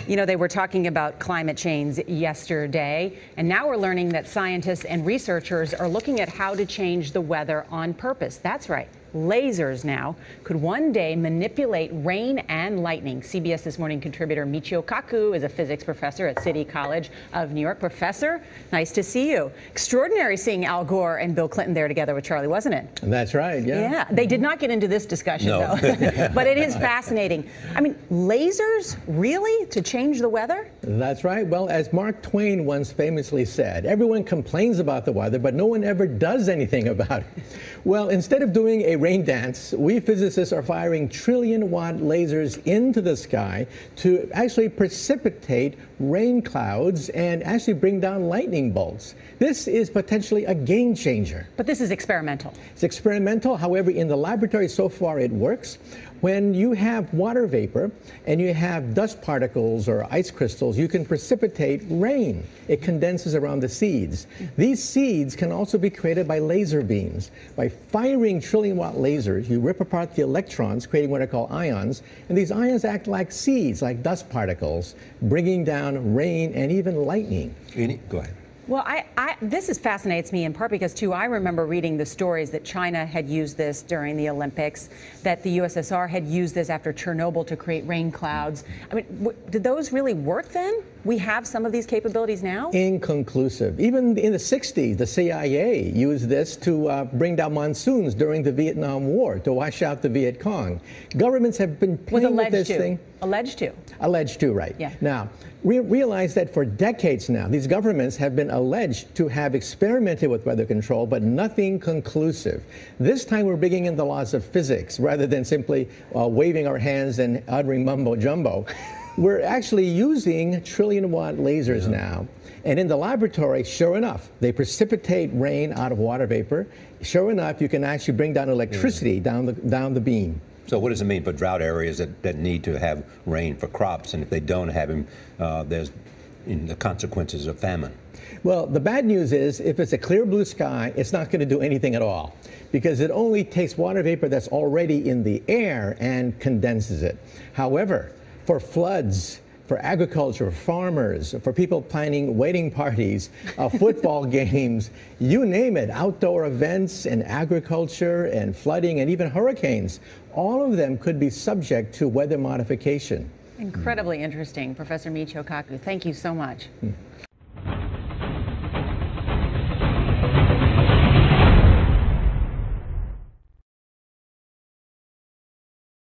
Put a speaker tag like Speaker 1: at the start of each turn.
Speaker 1: You know, they were talking about climate change yesterday, and now we're learning that scientists and researchers are looking at how to change the weather on purpose. That's right. Lasers now could one day manipulate rain and lightning. CBS This Morning contributor Michio Kaku is a physics professor at City College of New York. Professor, nice to see you. Extraordinary seeing Al Gore and Bill Clinton there together with Charlie, wasn't it?
Speaker 2: That's right, yeah.
Speaker 1: Yeah, they did not get into this discussion, though. But it is fascinating. I mean, lasers, really, to change the weather?
Speaker 2: That's right. Well, as Mark Twain once famously said, everyone complains about the weather, but no one ever does anything about it. Well, instead of doing a rain dance, we physicists are firing trillion-watt lasers into the sky to actually precipitate rain clouds and actually bring down lightning bolts. This is potentially a game changer.
Speaker 1: But this is experimental.
Speaker 2: It's experimental. However, in the laboratory so far it works. When you have water vapor and you have dust particles or ice crystals, you can precipitate rain. It condenses around the seeds. These seeds can also be created by laser beams. By firing trillion-watt lasers, you rip apart the electrons, creating what are called ions, and these ions act like seeds, like dust particles, bringing down rain and even lightning.
Speaker 3: Go ahead.
Speaker 1: Well, this fascinates me in part because, too, I remember reading the stories that China had used this during the Olympics, that the USSR had used this after Chernobyl to create rain clouds. I mean, did those really work then? We have some of these capabilities now?
Speaker 2: Inconclusive. Even in the 60s, the CIA used this to bring down monsoons during the Vietnam War, to wash out the Viet Cong. Governments have been playing with this thing.
Speaker 1: Alleged to.
Speaker 2: Alleged to, right.
Speaker 1: Yeah.
Speaker 2: Now, we realize that for decades now, these governments have been alleged to have experimented with weather control, but nothing conclusive. This time we're bringing in the laws of physics rather than simply waving our hands and uttering mumbo-jumbo. We're actually using trillion-watt lasers now. And in the laboratory, sure enough, they precipitate rain out of water vapor. Sure enough, you can actually bring down electricity down the beam.
Speaker 3: So what does it mean for drought areas that need to have rain for crops? And if they don't have them, there's the consequences of famine.
Speaker 2: Well, the bad news is if it's a clear blue sky, it's not going to do anything at all because it only takes water vapor that's already in the air and condenses it. However, for floods, for agriculture, farmers, for people planning wedding parties, football games, you name it, outdoor events and agriculture and flooding and even hurricanes, all of them could be subject to weather modification.
Speaker 1: Incredibly interesting. Professor Michio Kaku, thank you so much.